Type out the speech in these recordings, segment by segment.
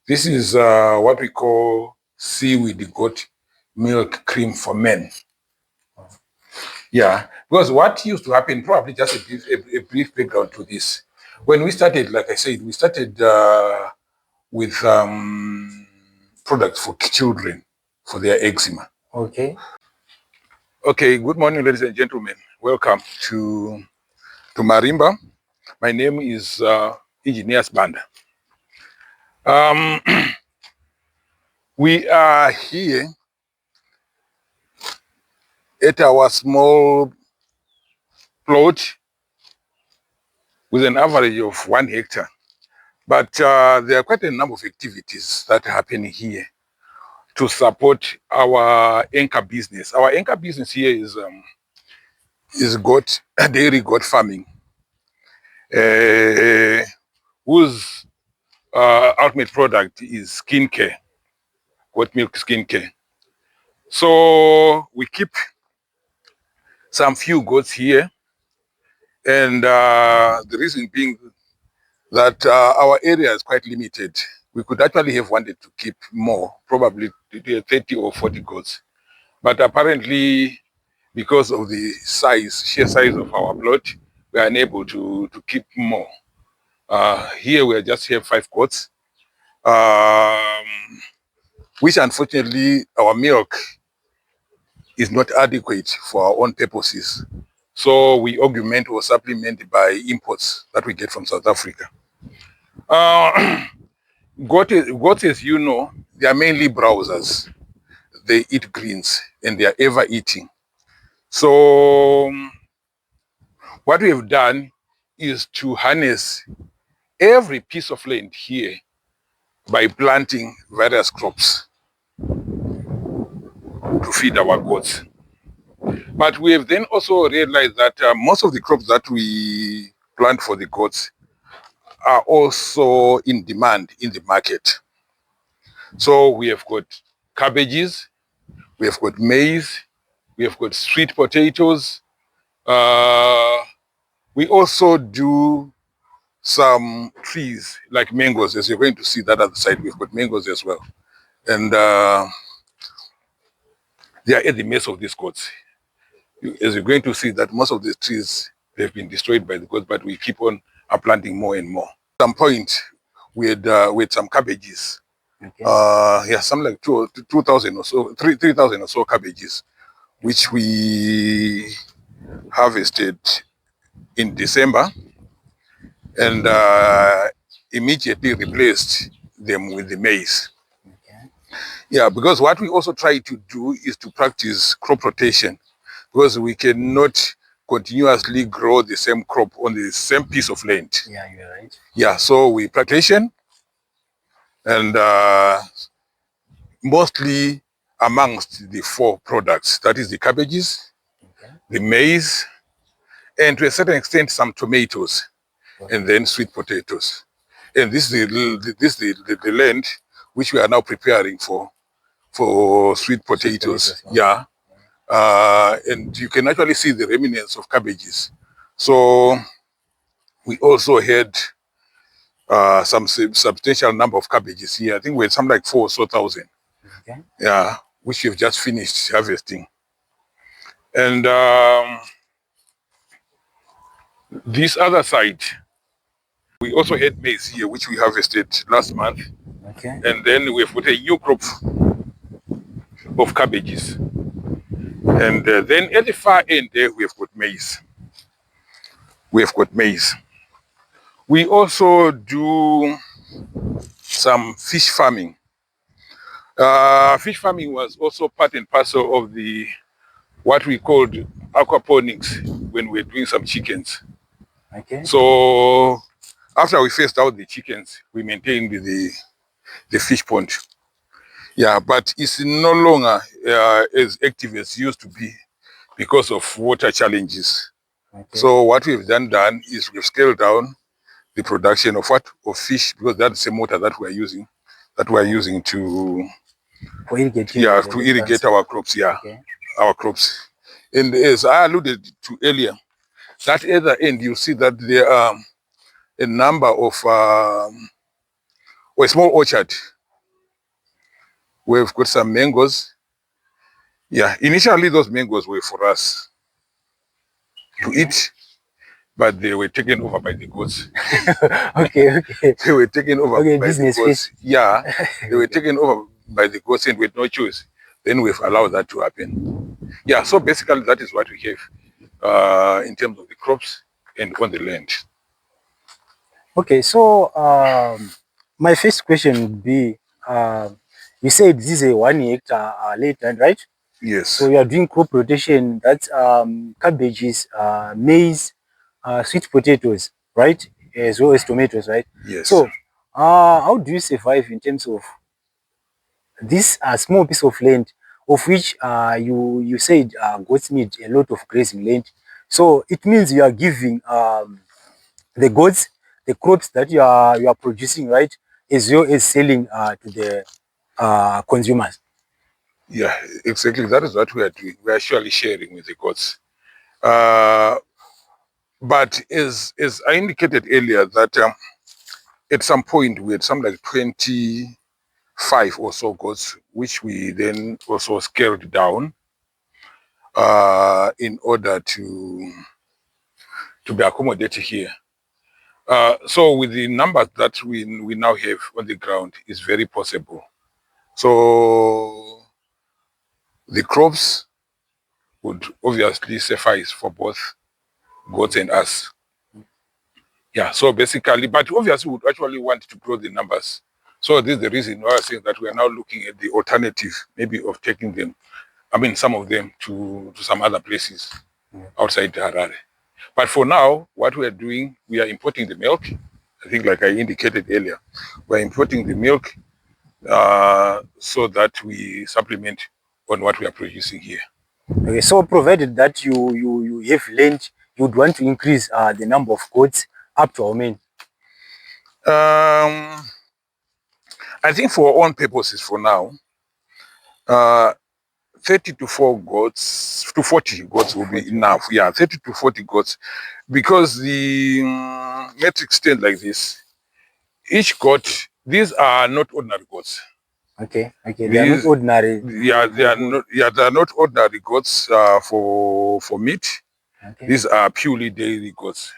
This is what we call seaweed goat milk cream for men. Yeah, because what used to happen, probably just a brief background to this. When we started, like I said, we started with products for children for their eczema. Okay. Okay, good morning, ladies and gentlemen. Welcome to Marimba. My name is Engineer Banda. We are here at our small plot with an average of 1 hectare. But there are quite a number of activities that happen here to support our anchor business. Our anchor business here is goat, dairy goat farming, whose ultimate product is skincare, goat milk skincare. So we keep some few goats here, and the reason being that our area is quite limited. We could actually have wanted to keep more, probably 30 or 40 goats. But apparently, because of the sheer size of our plot, we are unable to keep more. Here we just have 5 goats, which unfortunately our milk is not adequate for our own purposes. So we augment or supplement by imports that we get from South Africa. Goats, as you know, they are mainly browsers. They eat greens and they are ever eating. So what we have done is to harness every piece of land here by planting various crops to feed our goats. But we have then also realized that most of the crops that we plant for the goats are also in demand in the market. So we have got cabbages, we have got maize, we have got sweet potatoes. We also do some trees like mangoes, as you're going to see that other side. We've got mangoes as well. And they are at the base of these goats. As you're going to see that most of the trees, they've been destroyed by the goats, but we keep on planting more and more. At some point, we had some cabbages. Okay. Yeah, some like 2,000 or so, 3,000 or so cabbages, which we harvested in December and immediately replaced them with the maize. Okay. Yeah, because what we also try to do is to practice crop rotation, because we cannot continuously grow the same crop on the same piece of land. Yeah, you're right. Yeah, so we practice and mostly amongst the 4 products, that is the cabbages, Okay. the maize, and to a certain extent some tomatoes, Okay. and then sweet potatoes. And this is the land which we are now preparing for sweet potatoes. Okay. Yeah. And you can actually see the remnants of cabbages. So we also had some substantial number of cabbages here. I think we had something like 4,000. Okay. Yeah, which we've just finished harvesting. And this other side, we also had maize here, which we harvested last month. Okay. And then we've put a new crop of cabbages. And then at the far end there, we have got maize. We have got maize. We also do some fish farming. Fish farming was also part and parcel of the what we called aquaponics when we were doing some chickens. Okay. So after we phased out the chickens, we maintained the fish pond. Yeah, but it's no longer as active as it used to be because of water challenges. Okay. So what we've done is we've scaled down the production of fish, because that's the same water that we're using to irrigate our crops. Yeah, Okay. our crops. And as I alluded to earlier, that other end, you see that there are a number or a small orchard. We've got some mangoes. Yeah, initially those mangoes were for us to eat, but they were taken over by the goats. Okay. They were taken over Okay, by the business goats. fish. Yeah, they were taken over by the goats and with no choice. Then we've allowed that to happen. Yeah, so basically that is what we have in terms of the crops and on the land. Okay, so my first question would be, you said this is a 1 hectare late land, right? So Yes, you are doing crop rotation. That's cabbages, maize, sweet potatoes, right? As well as tomatoes, right? yes. So how do you survive in terms of this small piece of land, of which you said goats need a lot of grazing land? So it means you are giving the goods, the crops that you are producing, right, as well as selling to the consumers. Yeah, exactly. That is what we are doing. We are surely sharing with the goats. Uh, but as I indicated earlier, that at some point we had some like 25 or so goats, which we then also scaled down in order to be accommodated here. So with the numbers that we now have on the ground, is very possible. So the crops would obviously suffice for both goats and us. Yeah, so basically, but obviously we would actually want to grow the numbers. So this is the reason why I say that we are now looking at the alternative, maybe of taking them, I mean, some of them to some other places outside Harare. But for now, what we are doing, we are importing the milk. I think like I indicated earlier, we're importing the milk so that we supplement on what we are producing here. Okay, so provided that you have land, you would want to increase the number of goats up to how many? Um, I think for our own purposes for now, uh, 30 to 4 goats to 40 goats will be enough. Yeah, 30 to 40 goats, because the metric stand like this. Each goat, these are not ordinary goats. Okay, they are not These, ordinary. yeah, they are not. Yeah, they are not ordinary goats for meat. Okay, These are purely dairy goats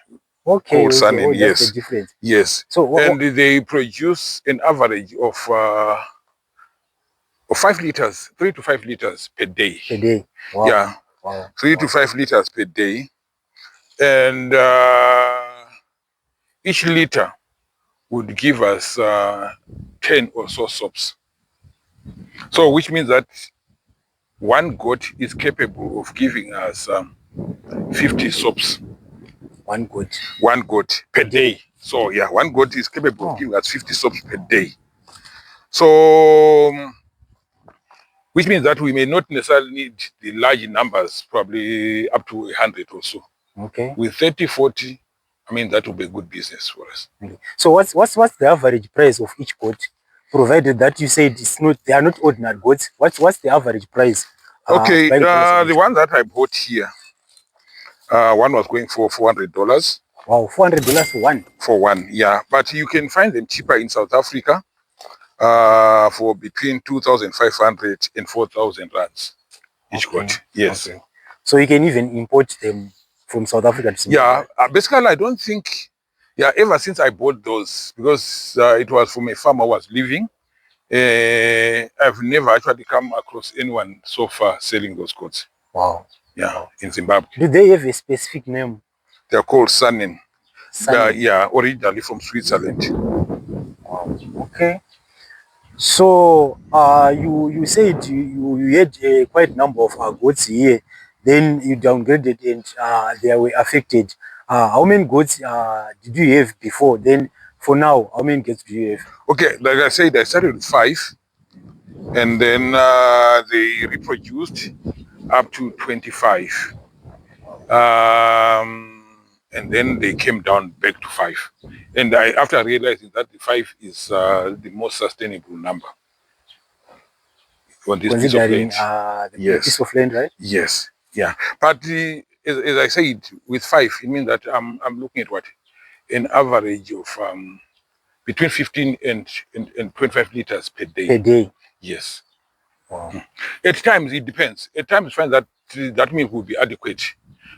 okay. called Sanin. Oh, that's the Yes, difference. yes, So and they produce an average of 5 liters, 3 to 5 liters per day. per day? Wow, Yeah, wow, 3 to wow. 5 liters per day, and each liter would give us 10 or so sops. So, which means that one goat is capable of giving us 50 sops. One goat. One goat per day. So, yeah, one goat is capable of Oh, giving us 50 sops per day. So, which means that we may not necessarily need the large numbers, probably up to 100 or so. okay. With 30, 40, I mean, that will be a good business for us. Okay. So what's the average price of each goat? Provided that you said it's not, they are not ordinary goats. What's the average price? Okay, Buying price of the each? one that I bought here, one was going for $400 Wow, $400 for one. for one, yeah. But you can find them cheaper in South Africa for between 2,500 and 4,000 rands each Okay. goat. Yes. Okay. So you can even import them from South Africa to Zimbabwe. Yeah, basically, I don't think, yeah, ever since I bought those, because it was from a farm I was living, I've never actually come across anyone so far selling those goats. Wow. Yeah, Wow. in Zimbabwe. Do they have a specific name? They're called Sanin. Sunny. Yeah, originally from Switzerland. Wow. Okay. So you said you had a quite number of goats here, then you downgraded and they were affected. How many goats did you have before? Then for now, how many goats do you have? Okay, like I said, I started with 5, and then they reproduced up to 25. And then they came down back to 5. And after realizing that the 5 is the most sustainable number on this piece of Considering land. the Yes. piece of land, right? Yes, yeah. But as I said, with 5, it means that I'm looking at what? An average of between 15 and 25 liters per day. per day. Yes. Wow. At times it depends. At times you find that that milk will be adequate,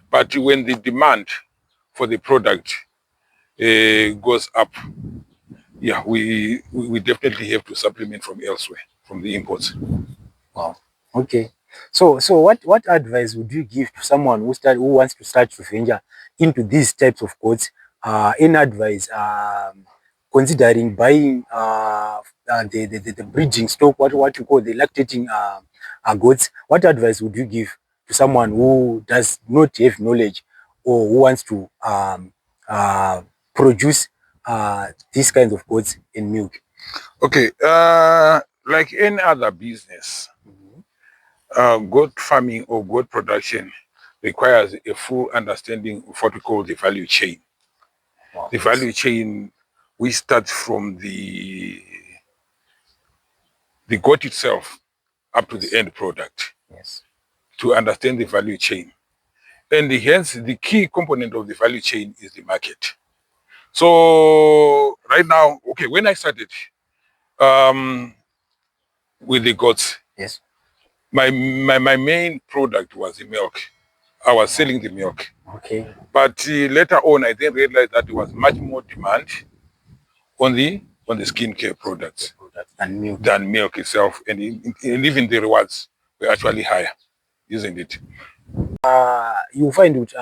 but when the demand for the product goes up, yeah, we definitely have to supplement from elsewhere, from the imports. Wow. Okay. So what advice would you give to someone who wants to start to venture into these types of goats? Any advice considering buying the breeding stock, what you call the lactating goats? What advice would you give to someone who does not have knowledge or who wants to uh, produce these kinds of goats in milk? Okay, like any other business, goat farming or goat production requires a full understanding of what we call the value chain. Wow. The value chain, we start from the goat itself up to the end product Yes. to understand the value chain. And hence, the key component of the value chain is the market. So right now, okay, when I started with the goats, Yes. my main product was the milk. I was selling the milk. Okay. But later on, I then realized that there was much more demand on the skincare products And milk. than milk itself, and even the rewards were actually higher, isn't it? You find it,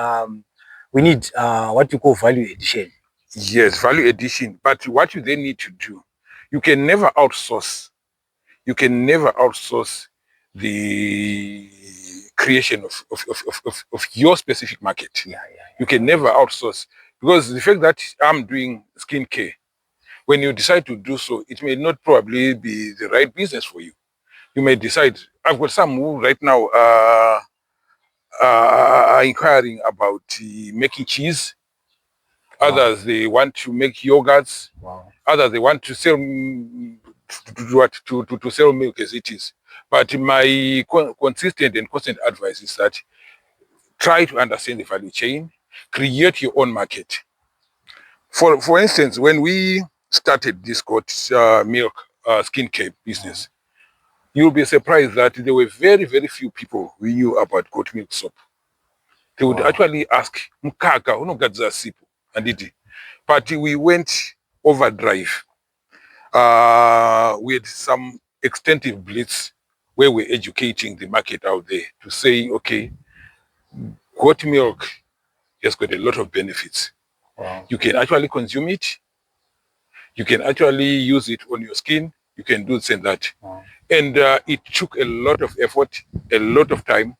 we need what you call value addition. Yes, value addition. But what you then need to do, you can never outsource. You can never outsource the creation of your specific market. Yeah. You can never outsource, because the fact that I'm doing skincare, when you decide to do so, it may not probably be the right business for you. You may decide, I've got some who right now are inquiring about making cheese. Wow. Others, they want to make yogurts. Wow. Others, they want to sell to sell milk as it is. But my consistent and constant advice is that try to understand the value chain, create your own market. For instance, when we started this goat milk skincare business, you'll be surprised that there were very, very few people who knew about goat milk soap. They would actually ask, "Mkaka, unogadza sipo?" And it. But we went overdrive. We had some extensive blitz where we're educating the market out there to say, okay, goat milk has got a lot of benefits. Wow. You can actually consume it. You can actually use it on your skin. You can do this and that. Wow. And it took a lot of effort, a lot of time.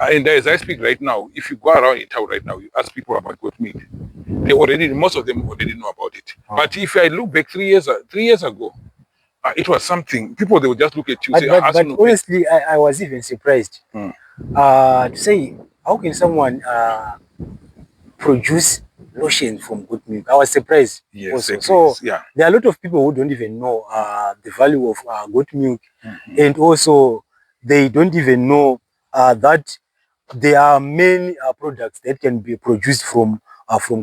And as I speak right now, if you go around in town right now, you ask people about goat meat, most of them already know about it. Wow. But if I look back 3 years ago, it was something, people, they would just look at you and say, But honestly, I was even surprised to say, how can someone produce lotion from goat milk? I was surprised. Yes, also. exactly. So Yeah. there are a lot of people who don't even know the value of goat milk, and also they don't even know that there are many products that can be produced from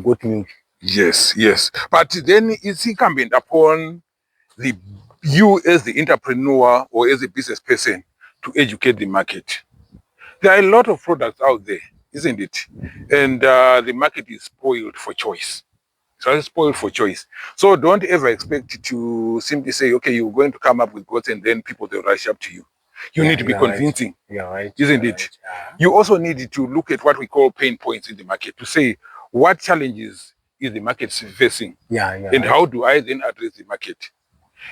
goat milk. Yes, yes. But then it's incumbent upon you as the entrepreneur or as a business person to educate the market. There are a lot of products out there, isn't it? And the market is spoiled for choice. So it's spoiled for choice. So don't ever expect to simply say, okay, you're going to come up with goats and then people will rush up to you. You need to be convincing, Right. isn't it? You also need to look at what we call pain points in the market to say what challenges is the market facing, and how do I then address the market.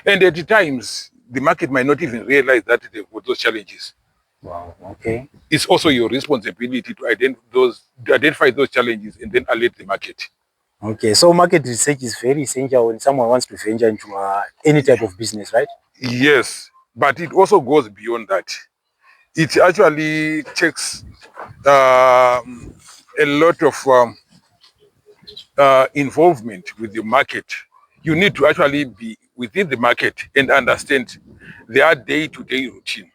And at the times, the market might not even realize that they've got those challenges. Wow. Okay. It's also your responsibility to identify those challenges and then alert the market. Okay, so market research is very essential when someone wants to venture into any type of business, right? Yes, but it also goes beyond that. It actually takes a lot of involvement with the market. You need to actually be within the market and understand their day-to-day routine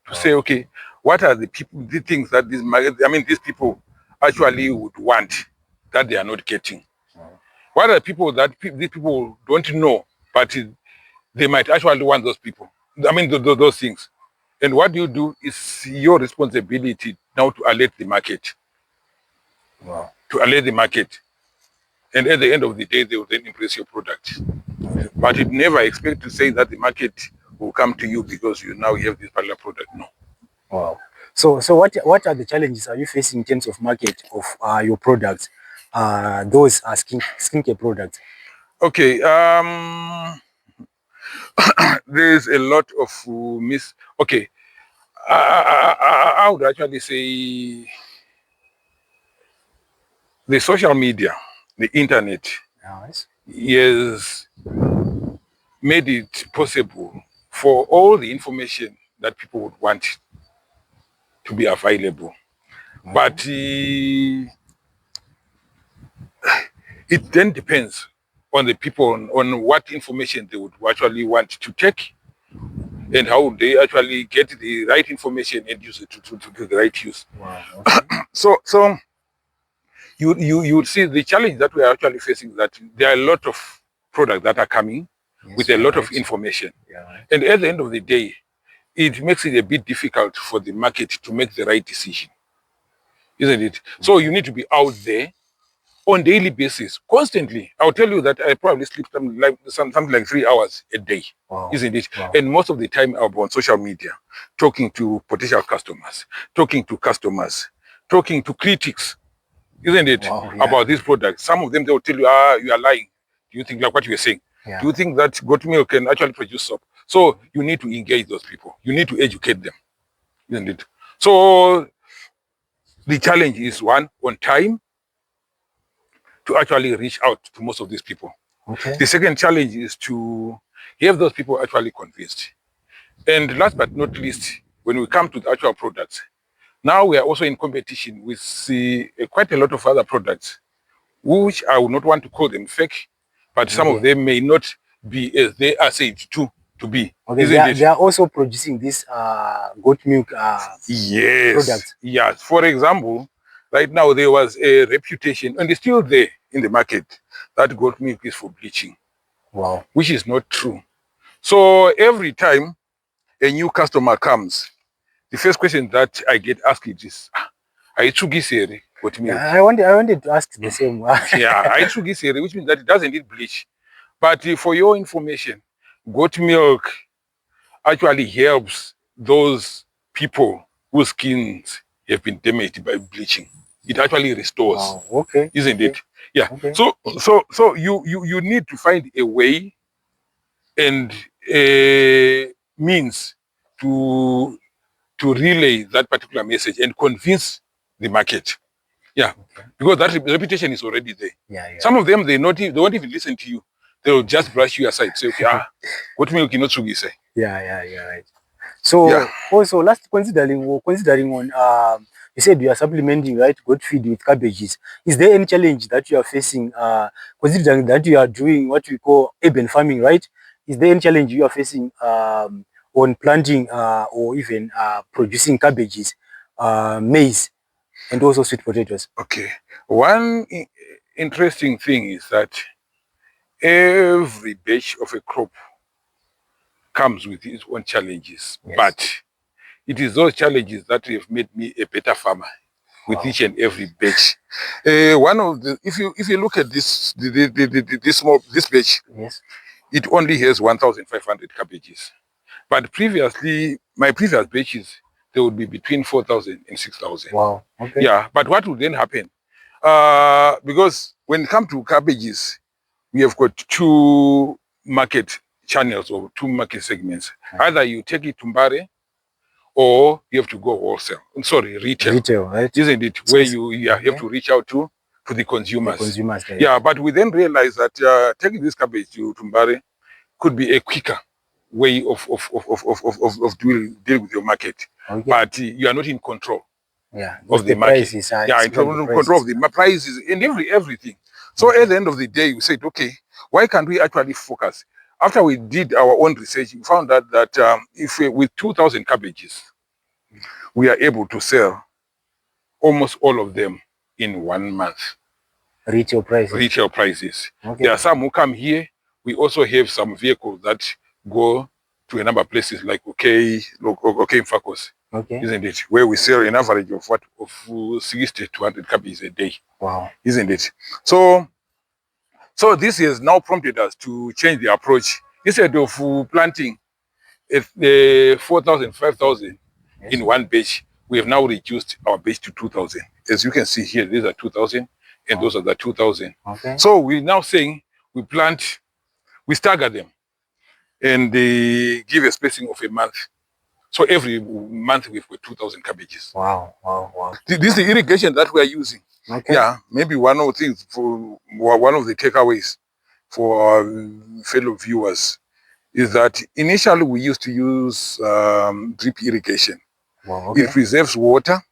to say, okay, what are the things that these people actually would want that they are not getting? What are the people that these people don't know but they might actually want those people. I mean, those things. And what you do is your responsibility now to alert the market. Wow. To alert the market. And at the end of the day, they will then embrace your product. But you never expect to say that the market will come to you because you now have this particular product. No. Wow. So what are the challenges are you facing in terms of market of your products? Those are skincare products. Okay. There's a lot of Okay. I would actually say the social media, the internet, Nice. has made it possible for all the information that people would want to be available. Okay. But it then depends on the people, on what information they would actually want to take and how they actually get the right information and use it to the right use. Wow. Okay. So you would see the challenge that we are actually facing is that there are a lot of products that are coming with a lot of information. Yeah. And at the end of the day, it makes it a bit difficult for the market to make the right decision, isn't it? So you need to be out there on daily basis, constantly. I'll tell you that I probably sleep something like 3 hours a day, Wow. isn't it? Wow. And most of the time I'm on social media, talking to potential customers, talking to critics, isn't it? Wow, yeah. About these products. Some of them, they will tell you, you are lying. Do you think, like what you were saying? Yeah. Do you think that goat milk can actually produce soap? So you need to engage those people. You need to educate them, isn't it? So the challenge is one, on time, to actually reach out to most of these people. Okay. The second challenge is to have those people actually convinced. And last but not least, when we come to the actual products, now we are also in competition with quite a lot of other products, which I would not want to call them fake, but some of them may not be as they are said to be. Okay, they are also producing this goat milk yes products. Yes. For example, right now there was a reputation, and it's still there in the market, that goat milk is for bleaching. Wow. Which is not true. So every time a new customer comes, the first question that I get asked is, are you Chugisere goat milk? I wanted to ask the same. Yeah, are you Chugisere, which means that it doesn't need bleach. But for your information, goat milk actually helps those people whose skins have been damaged by bleaching. It actually restores. Wow. Okay. Isn't it? Yeah. Okay. So you need to find a way and a means to relay that particular message and convince the market. Yeah. Okay. Because that reputation is already there. Yeah. Some of them, they won't even listen to you. They'll just brush you aside. Say, okay, goat milk is not sugi, say. Yeah, right. So also last considering on you said you are supplementing, right, goat feed with cabbages. Is there any challenge that you are facing considering that you are doing what we call urban farming, right? Is there any challenge you are facing on planting or even producing cabbages, maize, and also sweet potatoes? Okay. One interesting thing is that every batch of a crop comes with its own challenges, but it is those challenges that have made me a better farmer with each and every batch. One of the, if you look at this this batch, it only has 1,500 cabbages, but previously my previous batches, they would be between 4,000 and 6,000. Wow. Okay. Yeah, but what would then happen? Because when it comes to cabbages, we have got two market channels or two market segments. Either you take it to Mbare, or you have to go wholesale. Sorry, retail. Retail, right? Isn't it? Where you have to reach out to the consumers. The consumers. Yeah, but we then realized that taking this cabbage to Mbare could be a quicker way of dealing with your market. Okay. But you are not in control. Yeah, of the market. Prices, in control of the prices and everything. So at the end of the day, we said, okay, why can't we actually focus? After we did our own research, we found out that if with 2,000 cabbages, we are able to sell almost all of them in 1 month. Retail prices. Retail prices. Okay. There are some who come here we also have some vehicles that go to a number of places like OK in Fakos, Okay. isn't it? Where we sell an average of 60 to 100 cabbages a day. Wow. Isn't it? So this has now prompted us to change the approach. Instead of planting 4,000, 5,000 in one batch, we have now reduced our batch to 2,000. As you can see here, these are 2,000 and those are the 2,000. Okay. So we're now saying we stagger them and give a spacing of a month. So every month we've got 2,000 cabbages. Wow, wow, wow. This is the irrigation that we are using. Okay. Yeah, maybe one of the things one of the takeaways for our fellow viewers is that initially we used to use drip irrigation. Wow, okay. It preserves water,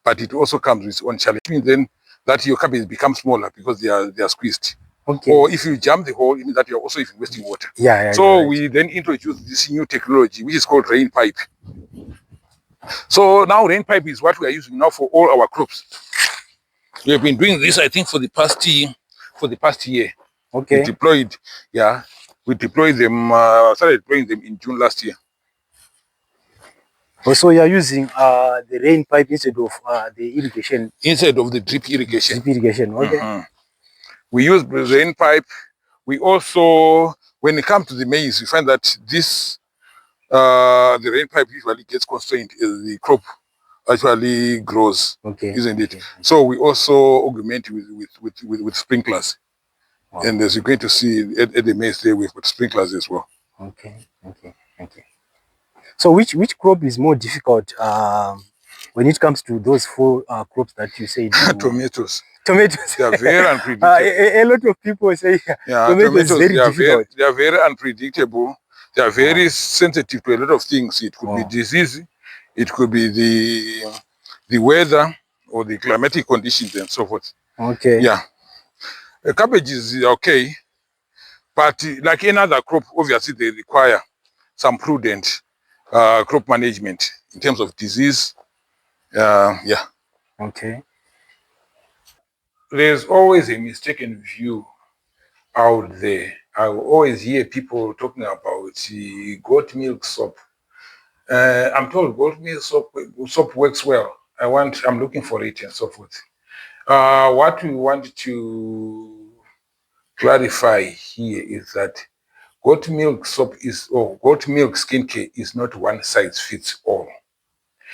but it also comes with its own challenge. Then that your cabbage becomes smaller because they are squeezed. Okay. Or if you jam the hole, it means that you're also even wasting water. Yeah. So right. we then introduced this new technology, which is called rain pipe. So now rain pipe is what we are using now for all our crops. We have been doing this, I think, for the past year. Okay. We deployed them, started deploying them in June last year. So you are using the rain pipe instead of the irrigation? Instead of the drip irrigation. Drip irrigation, okay. We use the rain pipe. We also, when it comes to the maize, we find that the rain pipe usually gets constrained as the crop actually grows, isn't it? So we also augment with sprinklers. Wow. And as you're going to see at the maize there, we've got sprinklers as well. Okay. So which crop is more difficult when it comes to those four crops that you said? Tomatoes. Tomatoes. They are very unpredictable. A lot of people say tomatoes are very difficult. They are very unpredictable. They are very sensitive to a lot of things. It could be disease, it could be the weather or the climatic conditions and so forth. Okay. Yeah. Cabbage is okay, but like any other crop, obviously they require some prudent crop management in terms of disease. Yeah. Okay. There's always a mistaken view out there. I will always hear people talking about goat milk soap. I'm told goat milk soap works well. I'm looking for it and so forth. What we want to clarify here is that goat milk soap goat milk skincare is not one size fits all.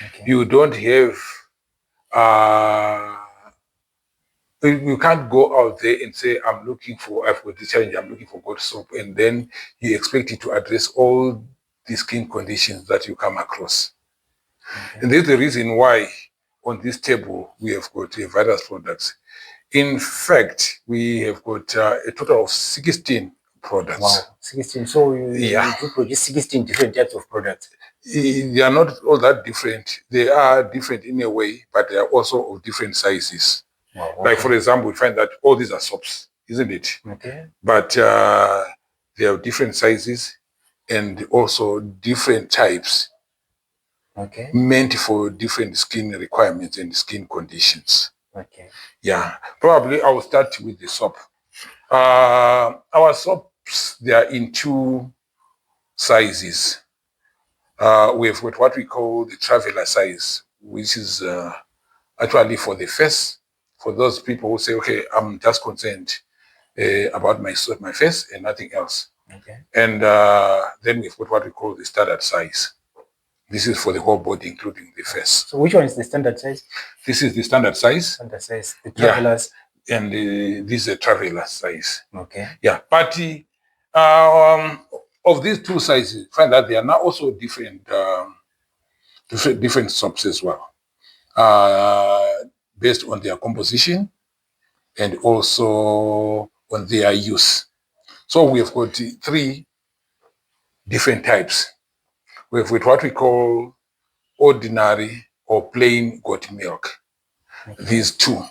Okay. You don't have you can't go out there and say, I've got this challenge, I'm looking for goat soap, and then you expect it to address all the skin conditions that you come across. Okay. And that's the reason why on this table we have got various products. In fact, we have got a total of 16 products. Wow, 16. So you produce 16 different types of products. They are not all that different. They are different in a way, but they are also of different sizes. Wow, okay. Like, for example, we find that all these are soaps, isn't it? Okay. But they have different sizes and also different types. Okay. Meant for different skin requirements and skin conditions. Okay. Yeah. Probably I will start with the soap. Our soaps, they are in two sizes. We have got what we call the traveler size, which is actually for the face. For those people who say, okay, I'm just concerned about my face and nothing else. Okay. And then we've got what we call the standard size. This is for the whole body, including the face. So which one is the standard size? This is the standard size. Standard size. The travelers. Yeah. And this is a traveler size. Okay. Yeah. But of these two sizes, find that they are now also different soaps as well. Based on their composition and also on their use. So we have got 3 different types. We have what we call ordinary or plain goat milk. Okay. These 2.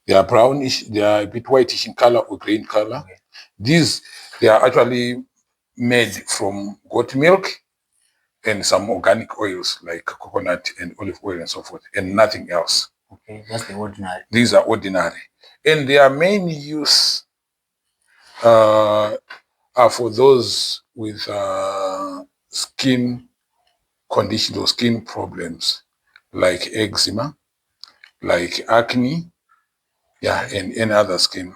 They are brownish, they are a bit whitish in color or green color. Okay. They are actually made from goat milk and some organic oils like coconut and olive oil and so forth, and nothing else. Okay, that's the ordinary. These are ordinary. And their main use are for those with skin conditions or skin problems like eczema, like acne, yeah, and any other skin.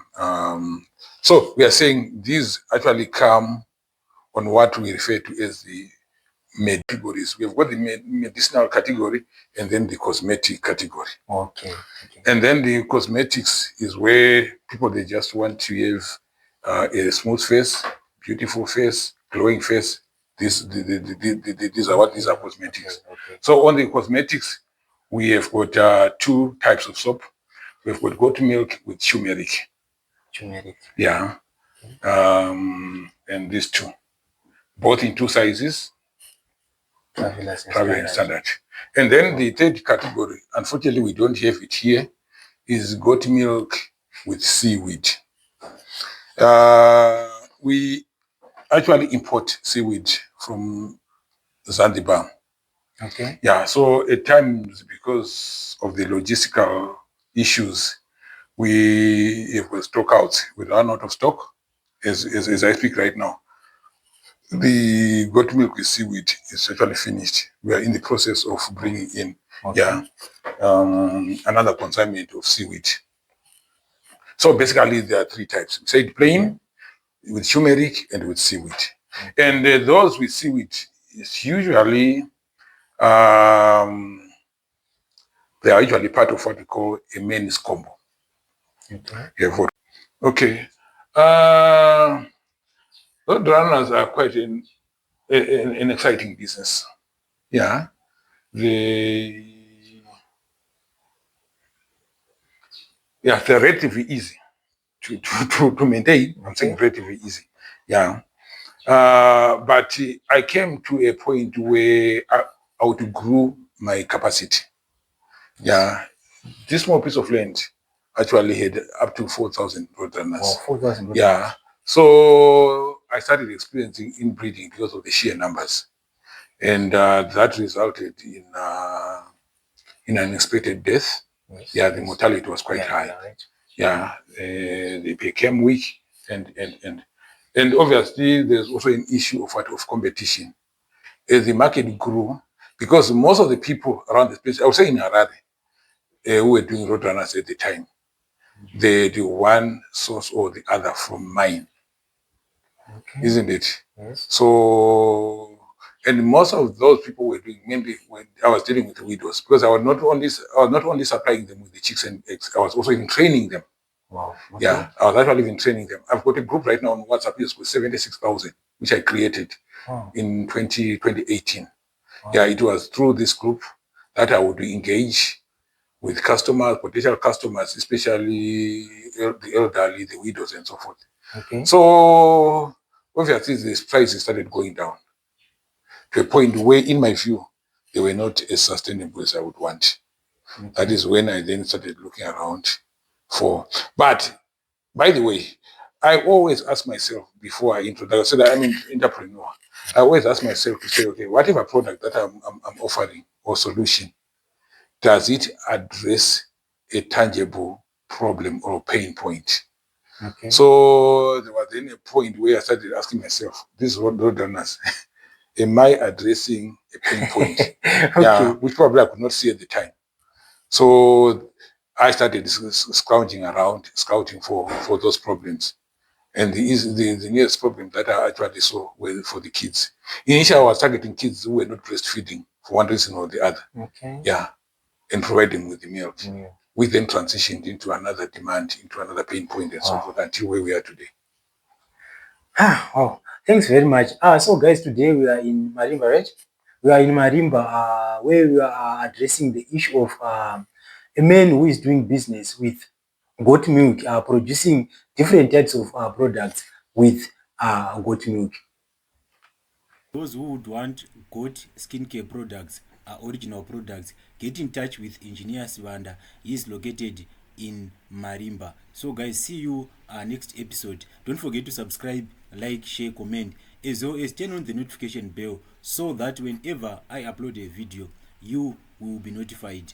So we are saying these actually come on what we refer to as the categories. We've got the medicinal category and then the cosmetic category. Okay. And then the cosmetics is where people, they just want to have a smooth face, beautiful face, glowing face. These are what these are cosmetics. Okay. So on the cosmetics, we have got two types of soap. We've got goat milk with turmeric. Turmeric. Yeah. And these two, both in two sizes, travel and standard. And then the third category, unfortunately, we don't have it here, is goat milk with seaweed. We actually import seaweed from Zanzibar. Okay. Yeah, so at times, because of the logistical issues, we have stock out. We run out of stock as I speak right now. The goat milk with seaweed is actually finished. We are in the process of bringing in, another consignment of seaweed. So basically, there are three types. We said plain, with turmeric, and with seaweed. And those with seaweed is usually, they are usually part of what we call a men's combo. Okay. Road runners are quite an exciting business. Yeah. They're relatively easy to maintain. I'm saying relatively easy. Yeah. But I came to a point where I outgrew my capacity. Yeah. This small piece of land actually had up to 4,000 roadrunners. Oh, 4,000 roadrunners. Yeah. So I started experiencing inbreeding because of the sheer numbers. And that resulted in an unexpected death. Yes, yeah, the mortality was quite high. Right. Yeah, they became weak, and obviously there's also an issue of competition. As the market grew, because most of the people around the place, I would say in Harare, who were doing roadrunners at the time, they do one source or the other from mine. Okay. Isn't it? Yes. So, and most of those people were doing, mainly when I was dealing with the widows, because I was not only supplying them with the chicks and eggs, I was also even training them. Wow. Okay. Yeah, I was actually even training them. I've got a group right now on WhatsApp, it's with 76,000, which I created in 2018. Wow. Yeah, it was through this group that I would engage with customers, potential customers, especially the elderly, the widows, and so forth. Okay. So obviously, the prices started going down to a point where, in my view, they were not as sustainable as I would want. Okay. That is when I then started looking around for. But by the way, I always ask myself before I introduce, I said I'm an entrepreneur. I always ask myself to say, okay, whatever product that I'm offering or solution, does it address a tangible problem or pain point? Okay. So there was then a point where I started asking myself, this roadrunners, am I addressing a pain point? Okay. Yeah, which probably I could not see at the time. So I started scrounging around, scouting for those problems. And the nearest problem that I actually saw were for the kids. Initially, I was targeting kids who were not breastfeeding for one reason or the other. Okay. Yeah. And providing with the milk. Yeah. We then transitioned into another demand, into another pain point, and so forth, until where we are today. Oh, thanks very much. So guys, today we are in Marimba, right? We are in Marimba, where we are addressing the issue of a man who is doing business with goat milk, producing different types of products with goat milk. Those who would want goat skincare products, original products, get in touch with Engineer Sibanda. He is located in Marimba. So guys, see you next episode. Don't forget to subscribe, like, share, comment, as well as turn on the notification bell so that whenever I upload a video, you will be notified.